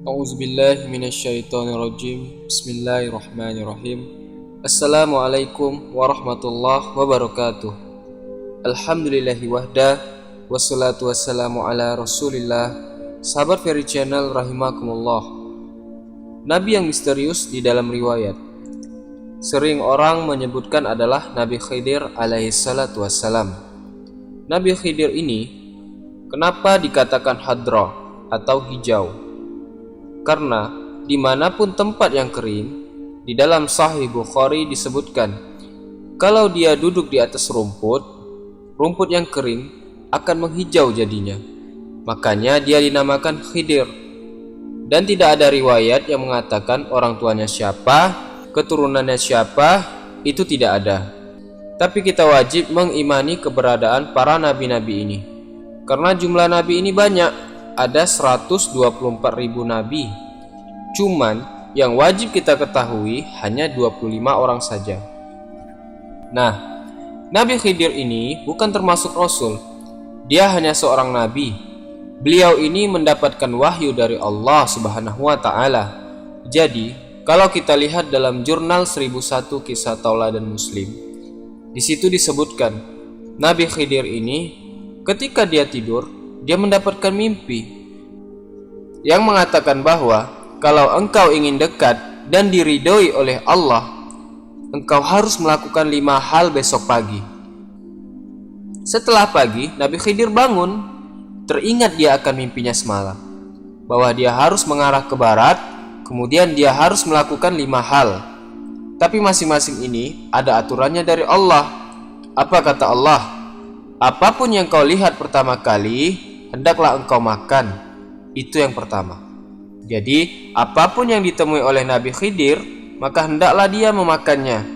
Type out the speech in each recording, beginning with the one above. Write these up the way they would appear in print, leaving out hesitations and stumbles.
A'udzubillahi minasyaitonirrajim. Bismillahirrahmanirrahim. Assalamualaikum warahmatullahi wabarakatuh. Alhamdulillahi wahda, wassalatu wassalamu ala rasulillah. Sahabat Ferry Channel rahimakumullah. Nabi yang misterius di dalam riwayat sering orang menyebutkan adalah Nabi Khidir alaihi salatu wassalam. Nabi Khidir ini kenapa dikatakan hadra atau hijau? Karena dimanapun tempat yang kering, di dalam Sahih Bukhari disebutkan kalau dia duduk di atas rumput yang kering akan menghijau jadinya. Makanya dia dinamakan Khidir. Dan tidak ada riwayat yang mengatakan orang tuanya siapa, keturunannya siapa, itu tidak ada. Tapi kita wajib mengimani keberadaan para nabi-nabi ini. Karena jumlah nabi ini banyak. Ada 124.000 nabi. Cuman yang wajib kita ketahui hanya 25 orang saja. Nah, Nabi Khidir ini bukan termasuk rasul. Dia hanya seorang nabi. Beliau ini mendapatkan wahyu dari Allah Subhanahu wa taala. Jadi, kalau kita lihat dalam jurnal 1001 Kisah Tauladan Muslim, di situ disebutkan Nabi Khidir ini ketika dia tidur, dia mendapatkan mimpi yang mengatakan bahwa kalau engkau ingin dekat dan diridhoi oleh Allah, engkau harus melakukan 5 hal besok pagi. Setelah pagi, Nabi Khidir bangun, teringat dia akan mimpinya semalam, bahwa dia harus mengarah ke barat, kemudian dia harus melakukan 5 hal. Tapi masing-masing ini ada aturannya dari Allah. Apa kata Allah? Apapun yang kau lihat pertama kali, hendaklah engkau makan. Itu yang pertama. Jadi, apapun yang ditemui oleh Nabi Khidir, maka hendaklah dia memakannya.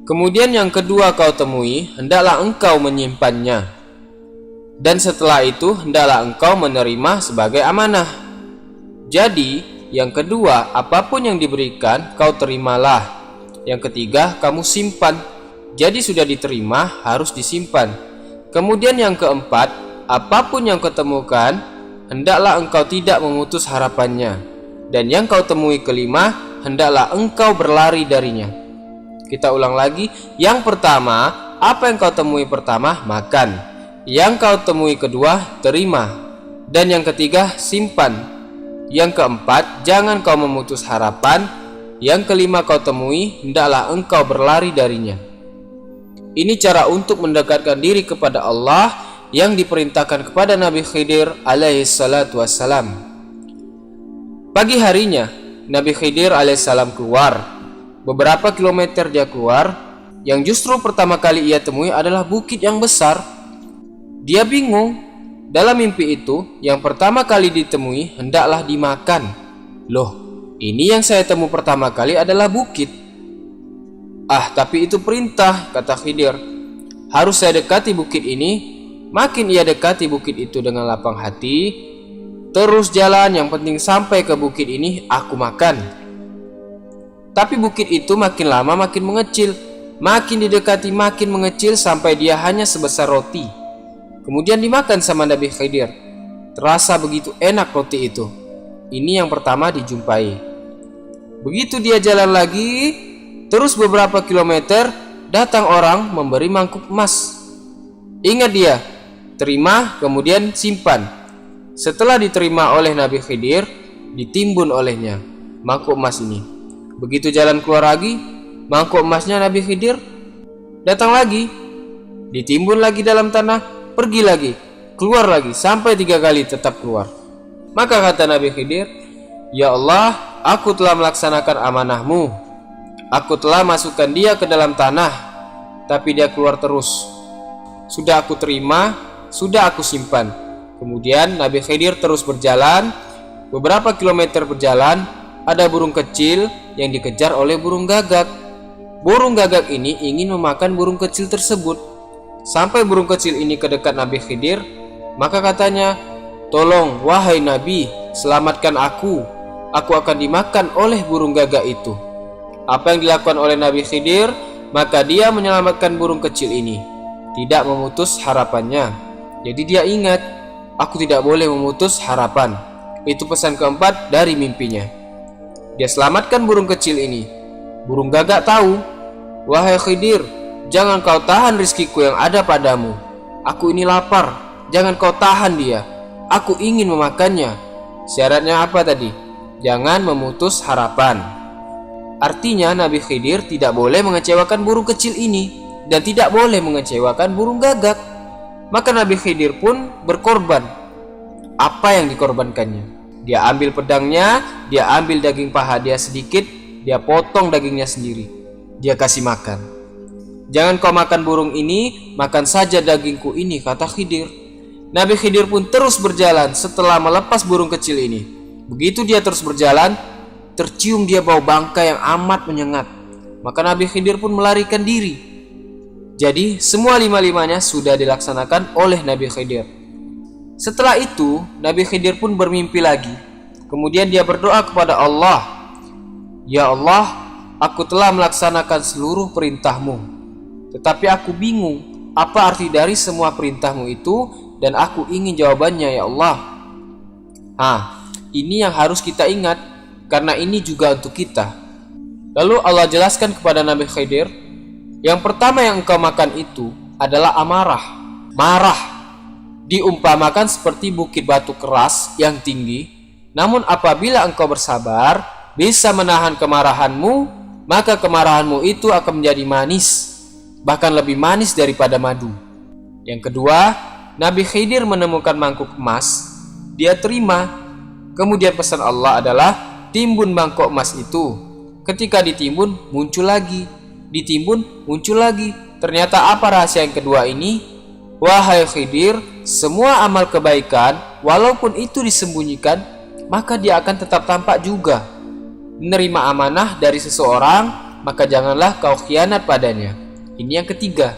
Kemudian yang kedua kau temui, hendaklah engkau menyimpannya. Dan setelah itu, hendaklah engkau menerima sebagai amanah. Jadi, yang kedua, apapun yang diberikan, kau terimalah. Yang ketiga, kamu simpan. Jadi sudah diterima, harus disimpan. Kemudian yang keempat, apapun yang kau temukan, hendaklah engkau tidak memutus harapannya. Dan yang kau temui kelima, hendaklah engkau berlari darinya. Kita ulang lagi. Yang pertama, apa yang kau temui pertama, makan. Yang kau temui kedua, terima. Dan yang ketiga, simpan. Yang keempat, jangan kau memutus harapan. Yang kelima kau temui, hendaklah engkau berlari darinya. Ini cara untuk mendekatkan diri kepada Allah yang diperintahkan kepada Nabi Khidir alaihi salatu wassalam. Pagi harinya, Nabi Khidir alaihissalam keluar. Beberapa kilometer dia keluar. Yang justru pertama kali ia temui adalah bukit yang besar. Dia bingung. Dalam mimpi itu, yang pertama kali ditemui hendaklah dimakan. Loh, ini yang saya temu pertama kali adalah bukit. Tapi itu perintah, kata Khidir. Harus saya dekati bukit ini. Makin ia dekati bukit itu dengan lapang hati, terus jalan, yang penting sampai ke bukit ini aku makan. Tapi bukit itu makin lama makin mengecil. Makin didekati makin mengecil sampai dia hanya sebesar roti. Kemudian dimakan sama Nabi Khidir. Terasa begitu enak roti itu. Ini yang pertama dijumpai. Begitu dia jalan lagi, terus beberapa kilometer, datang orang memberi mangkuk emas. Ingat dia, terima kemudian simpan. Setelah diterima oleh Nabi Khidir, ditimbun olehnya mangkuk emas ini. Begitu jalan keluar lagi, mangkuk emasnya Nabi Khidir datang lagi, ditimbun lagi dalam tanah, pergi lagi, keluar lagi, sampai 3 kali tetap keluar. Maka kata Nabi Khidir, ya Allah, aku telah melaksanakan amanahmu. Aku telah masukkan dia ke dalam tanah, tapi dia keluar terus. Sudah aku terima, sudah aku simpan. Kemudian Nabi Khidir terus berjalan. Beberapa kilometer berjalan, ada burung kecil yang dikejar oleh burung gagak. Burung gagak ini ingin memakan burung kecil tersebut. Sampai burung kecil ini ke dekat Nabi Khidir, maka katanya, tolong wahai Nabi, selamatkan aku. Aku akan dimakan oleh burung gagak itu. Apa yang dilakukan oleh Nabi Khidir? Maka dia menyelamatkan burung kecil ini, tidak memutus harapannya. Jadi dia ingat, aku tidak boleh memutus harapan. Itu pesan keempat dari mimpinya. Dia selamatkan burung kecil ini. Burung gagak tahu, "Wahai Khidir, jangan kau tahan rizkiku yang ada padamu. Aku ini lapar, jangan kau tahan dia. Aku ingin memakannya." Syaratnya apa tadi? Jangan memutus harapan. Artinya Nabi Khidir tidak boleh mengecewakan burung kecil ini dan tidak boleh mengecewakan burung gagak. Maka Nabi Khidir pun berkorban. Apa yang dikorbankannya? Dia ambil pedangnya, dia ambil daging paha dia sedikit, dia potong dagingnya sendiri. Dia kasih makan. "Jangan kau makan burung ini, makan saja dagingku ini," kata Khidir. Nabi Khidir pun terus berjalan setelah melepas burung kecil ini. Begitu dia terus berjalan, tercium dia bau bangkai yang amat menyengat. Maka Nabi Khidir pun melarikan diri. Jadi semua lima-limanya sudah dilaksanakan oleh Nabi Khidir. Setelah itu, Nabi Khidir pun bermimpi lagi. Kemudian dia berdoa kepada Allah, "Ya Allah, aku telah melaksanakan seluruh perintahmu. Tetapi aku bingung apa arti dari semua perintahmu itu dan aku ingin jawabannya ya Allah." Ini yang harus kita ingat karena ini juga untuk kita. Lalu Allah jelaskan kepada Nabi Khidir, "Yang pertama yang engkau makan itu adalah amarah, marah. Diumpamakan seperti bukit batu keras yang tinggi, namun apabila engkau bersabar, bisa menahan kemarahanmu, maka kemarahanmu itu akan menjadi manis, bahkan lebih manis daripada madu." Yang kedua, Nabi Khidir menemukan mangkuk emas. Dia terima. Kemudian pesan Allah adalah timbun mangkuk emas itu. Ketika ditimbun, muncul lagi. Ditimbun, muncul lagi. Ternyata apa rahasia yang kedua ini? "Wahai Khidir, semua amal kebaikan, walaupun itu disembunyikan, maka dia akan tetap tampak juga. Menerima amanah dari seseorang, maka janganlah kau khianat padanya." Ini yang ketiga.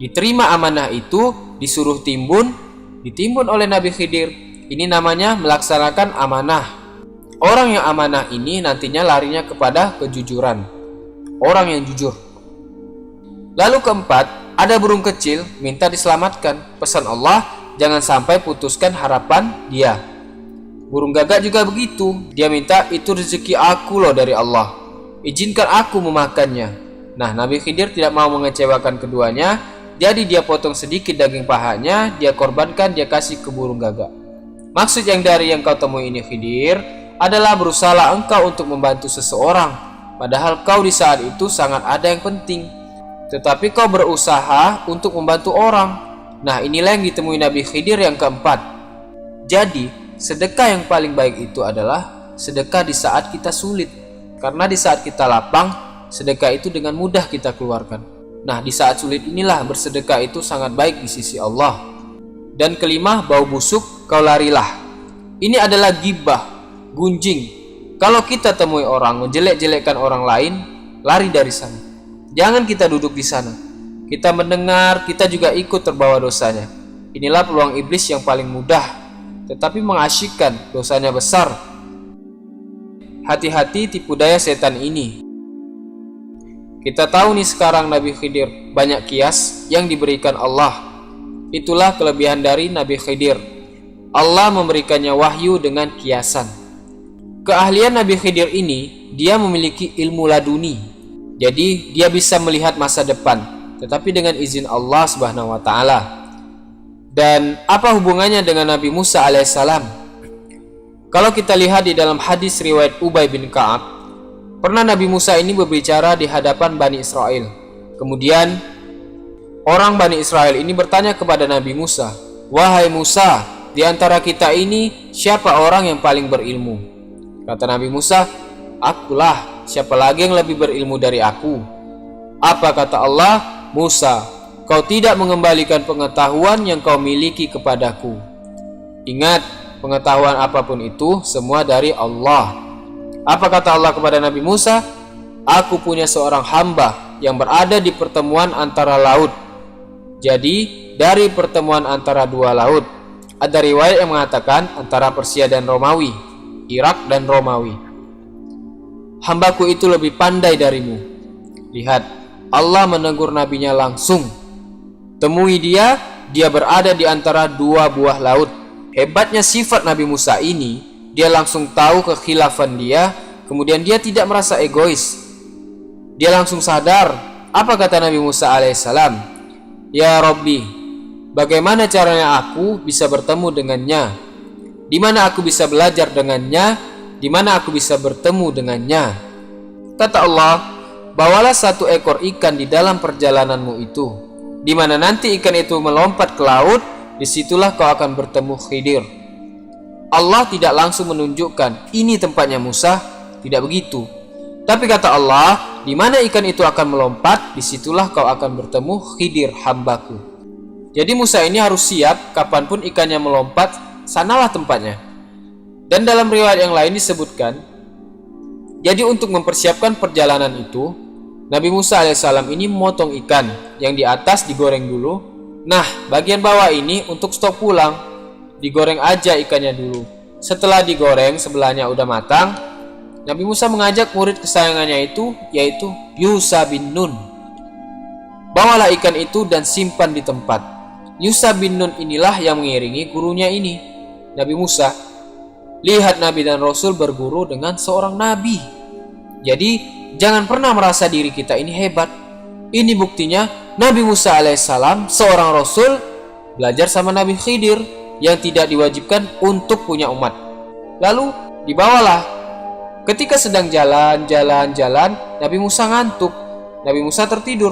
Diterima amanah itu, disuruh timbun, ditimbun oleh Nabi Khidir. Ini namanya melaksanakan amanah. Orang yang amanah ini nantinya larinya kepada kejujuran. Orang yang jujur. Lalu keempat, ada burung kecil minta diselamatkan. Pesan Allah, jangan sampai putuskan harapan dia. Burung gagak juga begitu. Dia minta, "Itu rezeki aku loh dari Allah. Izinkan aku memakannya." Nah, Nabi Khidir tidak mau mengecewakan keduanya. Jadi dia potong sedikit daging pahanya, dia korbankan, dia kasih ke burung gagak. Maksud yang dari yang kau temui ini Khidir adalah berusaha engkau untuk membantu seseorang, padahal kau di saat itu sangat ada yang penting. Tetapi kau berusaha untuk membantu orang. Nah, inilah yang ditemui Nabi Khidir yang keempat. Jadi, sedekah yang paling baik itu adalah sedekah di saat kita sulit. Karena di saat kita lapang, sedekah itu dengan mudah kita keluarkan. Nah, di saat sulit inilah bersedekah itu sangat baik di sisi Allah. Dan kelima, bau busuk kau larilah. Ini adalah gibah, gunjing. Kalau kita temui orang menjelek-jelekkan orang lain, lari dari sana. Jangan kita duduk di sana. Kita mendengar, kita juga ikut terbawa dosanya. Inilah peluang iblis yang paling mudah, tetapi mengasyikkan, dosanya besar. Hati-hati tipu daya setan ini. Kita tahu nih sekarang Nabi Khidir banyak kias yang diberikan Allah. Itulah kelebihan dari Nabi Khidir. Allah memberikannya wahyu dengan kiasan. Keahlian Nabi Khidir ini, dia memiliki ilmu laduni. Jadi dia bisa melihat masa depan, tetapi dengan izin Allah Subhanahu wa taala. Dan apa hubungannya dengan Nabi Musa alaihissalam? Kalau kita lihat di dalam hadis riwayat Ubay bin Ka'ab, pernah Nabi Musa ini berbicara di hadapan Bani Israel. Kemudian orang Bani Israel ini bertanya kepada Nabi Musa, "Wahai Musa, di antara kita ini siapa orang yang paling berilmu?" Kata Nabi Musa, "Akulah. Siapa lagi yang lebih berilmu dari aku?" Apa kata Allah? "Musa, kau tidak mengembalikan pengetahuan yang kau miliki kepadaku." Ingat, pengetahuan apapun itu semua dari Allah. Apa kata Allah kepada Nabi Musa? "Aku punya seorang hamba yang berada di pertemuan antara laut." Jadi dari pertemuan antara dua laut. Ada riwayat yang mengatakan antara Persia dan Romawi, Irak dan Romawi. "Hambaku itu lebih pandai darimu." Lihat, Allah menegur nabinya langsung. Temui dia berada di antara dua buah laut. Hebatnya sifat Nabi Musa ini, dia langsung tahu kekhilafan dia, kemudian dia tidak merasa egois. Dia langsung sadar. Apa kata Nabi Musa alaihissalam? Ya Rabbi, bagaimana caranya aku bisa bertemu dengannya? Di mana aku bisa belajar dengannya? Di mana aku bisa bertemu dengannya? Kata Allah, bawalah 1 ekor ikan di dalam perjalananmu itu. Di mana nanti ikan itu melompat ke laut, disitulah kau akan bertemu Khidir. Allah tidak langsung menunjukkan ini tempatnya Musa, tidak begitu. Tapi kata Allah, di mana ikan itu akan melompat, disitulah kau akan bertemu Khidir hambaku. Jadi Musa ini harus siap, kapanpun ikannya melompat, sanalah tempatnya. Dan dalam riwayat yang lain disebutkan, jadi untuk mempersiapkan perjalanan itu, Nabi Musa alaihissalam ini memotong ikan yang di atas digoreng dulu. Nah, bagian bawah ini untuk stok pulang, digoreng aja ikannya dulu. Setelah digoreng, sebelahnya udah matang, Nabi Musa mengajak murid kesayangannya itu, yaitu Yusha bin Nun. Bawalah ikan itu dan simpan di tempat. Yusha bin Nun inilah yang mengiringi gurunya ini, Nabi Musa. Lihat Nabi dan Rasul berguru dengan seorang Nabi. Jadi jangan pernah merasa diri kita ini hebat. Ini buktinya Nabi Musa alaihissalam, seorang Rasul, belajar sama Nabi Khidir yang tidak diwajibkan untuk punya umat. Lalu dibawalah. Ketika sedang jalan, Nabi Musa ngantuk. Nabi Musa tertidur.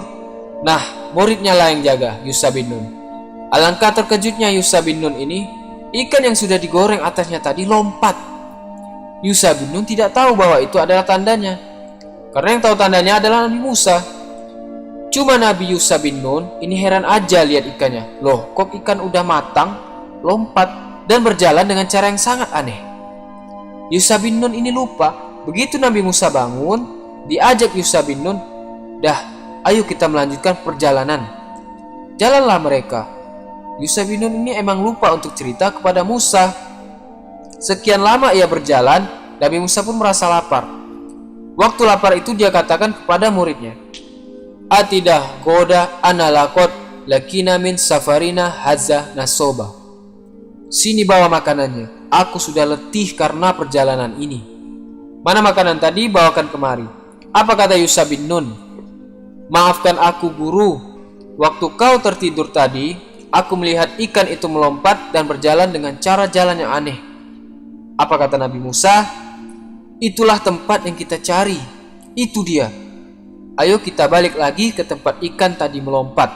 Nah, muridnya lah yang jaga, Yusha bin Nun. Alangkah terkejutnya Yusha bin Nun ini, ikan yang sudah digoreng atasnya tadi lompat. Yusha bin Nun tidak tahu bahwa itu adalah tandanya. Karena yang tahu tandanya adalah Nabi Musa. Cuma Nabi Yusha bin Nun ini heran aja lihat ikannya. Loh, kok ikan udah matang, lompat, dan berjalan dengan cara yang sangat aneh. Yusha bin Nun ini lupa. Begitu Nabi Musa bangun, diajak Yusha bin Nun, dah, ayo kita melanjutkan perjalanan. Jalanlah mereka. Yusha bin Nun ini emang lupa untuk cerita kepada Musa. Sekian lama ia berjalan, Nabi Musa pun merasa lapar. Waktu lapar itu dia katakan kepada muridnya, Atidah goda analakot lakina min safarina hadza nasoba. Sini bawa makanannya. Aku sudah letih karena perjalanan ini. Mana makanan tadi? Bawakan kemari. Apa kata Yusha bin Nun? Maafkan aku guru. Waktu kau tertidur tadi, aku melihat ikan itu melompat dan berjalan dengan cara jalan yang aneh. Apa kata Nabi Musa? Itulah tempat yang kita cari. Itu dia. Ayo kita balik lagi ke tempat ikan tadi melompat.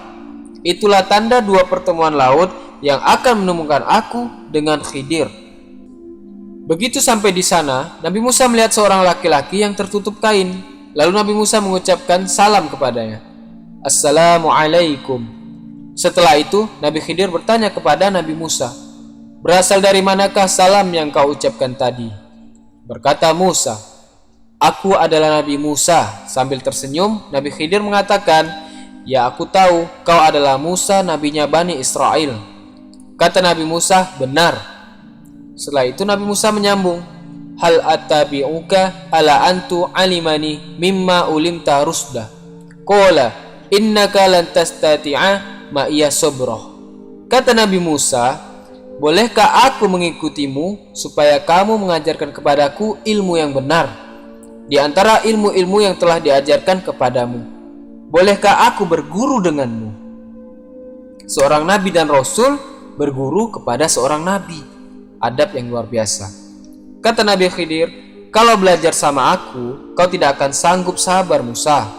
Itulah tanda 2 pertemuan laut yang akan menemukan aku dengan Khidir. Begitu sampai di sana, Nabi Musa melihat seorang laki-laki yang tertutup kain. Lalu Nabi Musa mengucapkan salam kepadanya. Assalamualaikum. Setelah itu, Nabi Khidir bertanya kepada Nabi Musa, berasal dari manakah salam yang kau ucapkan tadi? Berkata Musa, aku adalah Nabi Musa. Sambil tersenyum, Nabi Khidir mengatakan, ya aku tahu kau adalah Musa, nabinya Bani Israel. Kata Nabi Musa, benar. Setelah itu Nabi Musa menyambung, hal attabi'uka ala antu alimani mimma ulimta rusda. Qala innaka lan tastati'a ma iya sabra. Kata Nabi Musa, bolehkah aku mengikutimu supaya kamu mengajarkan kepadaku ilmu yang benar di antara ilmu-ilmu yang telah diajarkan kepadamu? Bolehkah aku berguru denganmu? Seorang nabi dan rasul berguru kepada seorang nabi. Adab yang luar biasa. Kata Nabi Khidir, kalau belajar sama aku, kau tidak akan sanggup sabar Musa.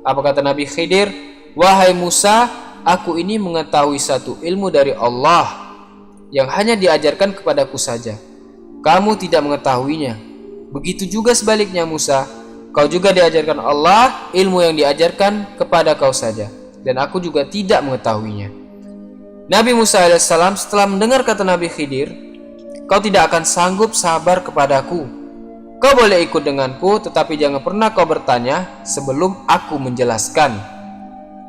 Apa kata Nabi Khidir? Wahai Musa, aku ini mengetahui satu ilmu dari Allah yang hanya diajarkan kepadaku saja. Kamu tidak mengetahuinya. Begitu juga sebaliknya Musa, kau juga diajarkan Allah ilmu yang diajarkan kepada kau saja, dan aku juga tidak mengetahuinya. Nabi Musa alaihissalam setelah mendengar kata Nabi Khidir, kau tidak akan sanggup sabar kepadaku. Kau boleh ikut denganku, tetapi jangan pernah kau bertanya sebelum aku menjelaskan.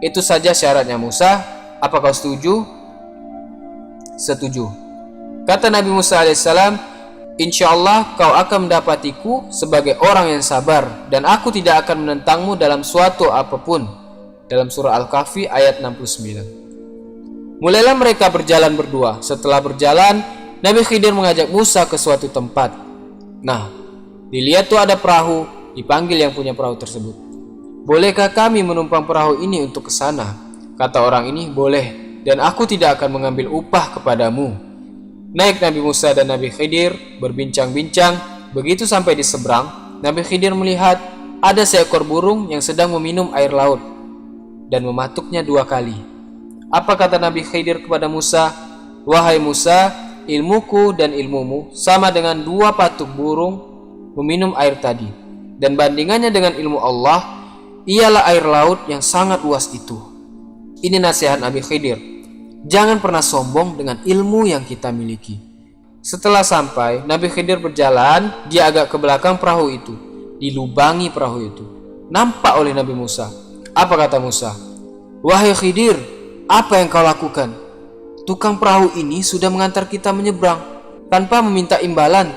Itu saja syaratnya Musa. Apa kau setuju? Setuju. Kata Nabi Musa alaihissalam, insya Allah kau akan mendapatiku sebagai orang yang sabar, dan aku tidak akan menentangmu dalam suatu apapun. Dalam surah Al-Kahfi ayat 69. Mulailah mereka berjalan berdua. Setelah berjalan, Nabi Khidir mengajak Musa ke suatu tempat. Nah, dilihat tuh ada perahu, dipanggil yang punya perahu tersebut. Bolehkah kami menumpang perahu ini untuk ke sana? Kata orang ini, boleh, dan aku tidak akan mengambil upah kepadamu. Naik Nabi Musa dan Nabi Khidir berbincang-bincang. Begitu sampai di seberang, Nabi Khidir melihat ada seekor burung yang sedang meminum air laut dan mematuknya 2 kali. Apa kata Nabi Khidir kepada Musa? Wahai Musa, ilmuku dan ilmumu sama dengan 2 patuk burung meminum air tadi, dan bandingannya dengan ilmu Allah ialah air laut yang sangat luas itu. Ini nasihat Nabi Khidir. Jangan pernah sombong dengan ilmu yang kita miliki. Setelah sampai, Nabi Khidir berjalan, dia agak ke belakang perahu itu. Dilubangi perahu itu. Nampak oleh Nabi Musa. Apa kata Musa? Wahai Khidir, apa yang kau lakukan? Tukang perahu ini sudah mengantar kita menyeberang tanpa meminta imbalan,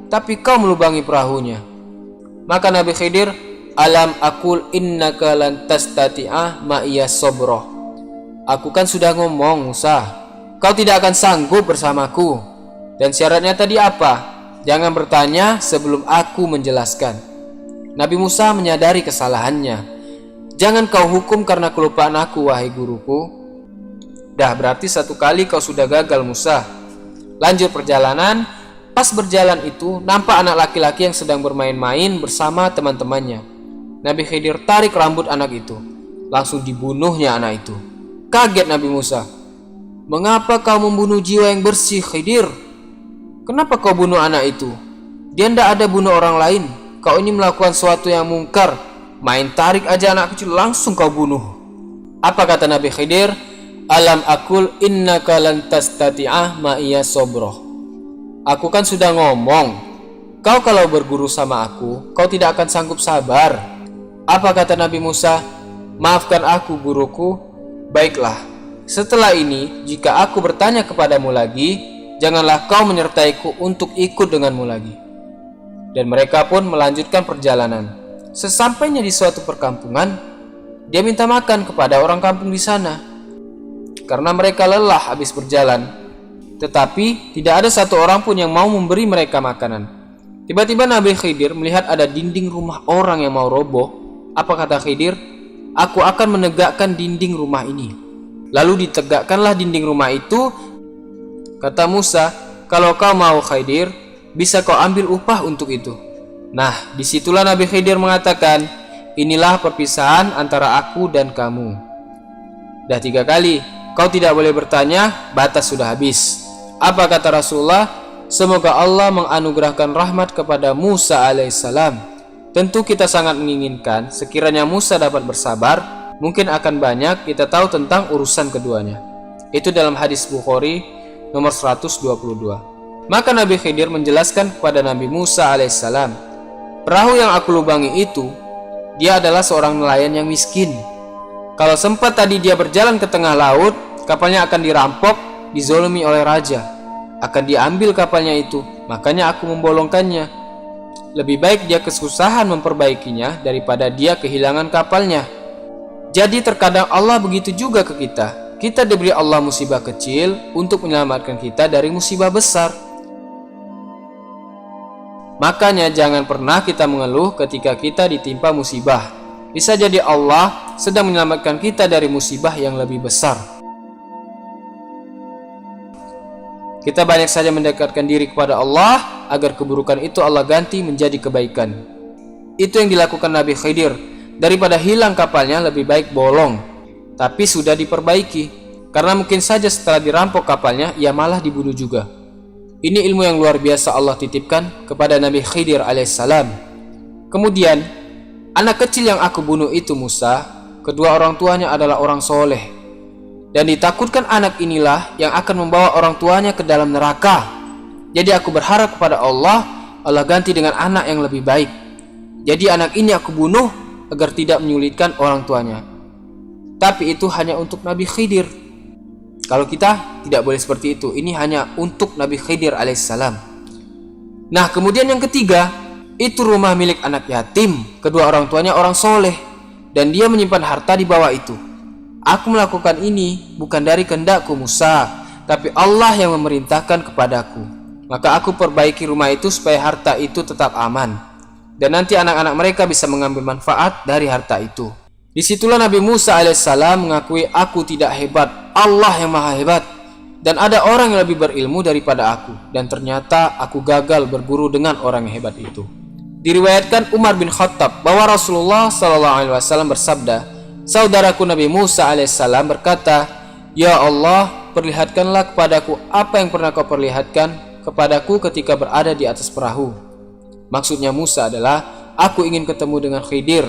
tapi kau melubangi perahunya. Maka Nabi Khidir, alam aqul innaka lan tastati'ah ma'iya sabra. Aku kan sudah ngomong Musa, kau tidak akan sanggup bersamaku. Dan syaratnya tadi apa? Jangan bertanya sebelum aku menjelaskan. Nabi Musa menyadari kesalahannya. Jangan kau hukum karena kelupaan aku, wahai guruku. Dah berarti 1 kali kau sudah gagal, Musa. Lanjut perjalanan. Pas berjalan itu, nampak anak laki-laki yang sedang bermain-main bersama teman-temannya. Nabi Khidir tarik rambut anak itu. Langsung dibunuhnya anak itu. Kaget Nabi Musa. Mengapa kau membunuh jiwa yang bersih, Khidir? Kenapa kau bunuh anak itu? Dia tidak ada bunuh orang lain. Kau ini melakukan sesuatu yang mungkar. Main tarik aja anak kecil langsung kau bunuh. Apa kata Nabi Khidir? Alam aqul innaka lan tastati'ah ma'iya sabra. Aku kan sudah ngomong, kau kalau berguru sama aku, kau tidak akan sanggup sabar. Apa kata Nabi Musa? Maafkan aku, guruku. Baiklah, setelah ini jika aku bertanya kepadamu lagi, janganlah kau menyertaiku untuk ikut denganmu lagi. Dan mereka pun melanjutkan perjalanan. Sesampainya di suatu perkampungan, dia minta makan kepada orang kampung di sana. Karena mereka lelah habis berjalan. Tetapi tidak ada satu orang pun yang mau memberi mereka makanan. Tiba-tiba Nabi Khidir melihat ada dinding rumah orang yang mau roboh. Apa kata Khidir? Aku akan menegakkan dinding rumah ini. Lalu ditegakkanlah dinding rumah itu. Kata Musa, kalau kau mau Khidir, bisa kau ambil upah untuk itu. Nah, disitulah Nabi Khidir mengatakan, inilah perpisahan antara aku dan kamu. Dah 3 kali, kau tidak boleh bertanya, batas sudah habis. Apa kata Rasulullah? Semoga Allah menganugerahkan rahmat kepada Musa alaihissalam. Tentu kita sangat menginginkan sekiranya Musa dapat bersabar, mungkin akan banyak kita tahu tentang urusan keduanya. Itu dalam hadis Bukhari nomor 122. Maka Nabi Khidir menjelaskan kepada Nabi Musa alaihissalam, perahu yang aku lubangi itu, dia adalah seorang nelayan yang miskin. Kalau sempat tadi dia berjalan ke tengah laut, kapalnya akan dirampok, dizolimi oleh raja. Akan diambil kapalnya itu, makanya aku membolongkannya. Lebih baik dia kesusahan memperbaikinya daripada dia kehilangan kapalnya. Jadi terkadang Allah begitu juga ke kita. Kita diberi Allah musibah kecil untuk menyelamatkan kita dari musibah besar. Makanya jangan pernah kita mengeluh ketika kita ditimpa musibah. Bisa jadi Allah sedang menyelamatkan kita dari musibah yang lebih besar. Kita banyak saja mendekatkan diri kepada Allah agar keburukan itu Allah ganti menjadi kebaikan. Itu yang dilakukan Nabi Khidir. Daripada hilang kapalnya, lebih baik bolong. Tapi sudah diperbaiki. Karena mungkin saja setelah dirampok kapalnya, ia malah dibunuh juga. Ini ilmu yang luar biasa Allah titipkan kepada Nabi Khidir alaihissalam. Kemudian, anak kecil yang aku bunuh itu Musa, kedua orang tuanya adalah orang soleh. Dan ditakutkan anak inilah yang akan membawa orang tuanya ke dalam neraka. Jadi aku berharap kepada Allah, Allah ganti dengan anak yang lebih baik. Jadi anak ini aku bunuh agar tidak menyulitkan orang tuanya. Tapi itu hanya untuk Nabi Khidir. Kalau kita tidak boleh seperti itu. Ini hanya untuk Nabi Khidir alaihissalam. Nah, kemudian yang ketiga, itu rumah milik anak yatim. Kedua orang tuanya orang soleh, dan dia menyimpan harta di bawah itu. Aku melakukan ini bukan dari kehendakku Musa, tapi Allah yang memerintahkan kepadaku. maka aku perbaiki rumah itu supaya harta itu tetap aman, dan nanti anak-anak mereka bisa mengambil manfaat dari harta itu. Disitulah Nabi Musa alaihissalam mengakui, aku tidak hebat, Allah yang maha hebat, dan ada orang yang lebih berilmu daripada aku, dan ternyata aku gagal berguru dengan orang yang hebat itu. Diriwayatkan Umar bin Khattab bahwa Rasulullah SAW bersabda, saudaraku Nabi Musa alaihissalam berkata, ya Allah, perlihatkanlah kepadaku apa yang pernah kau perlihatkan kepadaku ketika berada di atas perahu. Maksudnya Musa adalah, aku ingin ketemu dengan Khidir.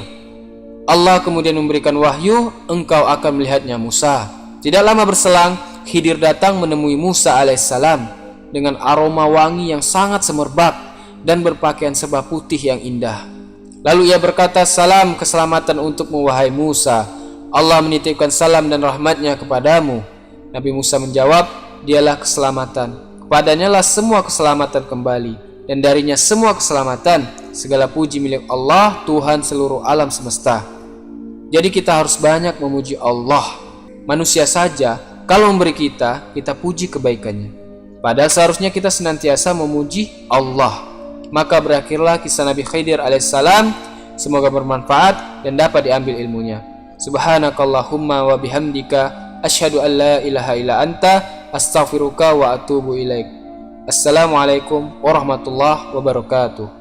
Allah kemudian memberikan wahyu, engkau akan melihatnya Musa. Tidak lama berselang, Khidir datang menemui Musa alaihissalam dengan aroma wangi yang sangat semerbak dan berpakaian serba putih yang indah. Lalu ia berkata, salam keselamatan untukmu wahai Musa, Allah menitipkan salam dan rahmatnya kepadamu. Nabi Musa menjawab, dialah keselamatan, kepadanya lah semua keselamatan kembali, dan darinya semua keselamatan. Segala puji milik Allah, Tuhan seluruh alam semesta. Jadi kita harus banyak memuji Allah. Manusia saja kalau memberi kita puji kebaikannya, padahal seharusnya kita senantiasa memuji Allah. Maka berakhirlah kisah Nabi Khidir alaihissalam. Semoga bermanfaat dan dapat diambil ilmunya. Subhanakallahumma wa bihamdika, asyhadu an la ilaha illa anta, astaghfiruka wa atubu ilaik. Assalamualaikum warahmatullahi wabarakatuh.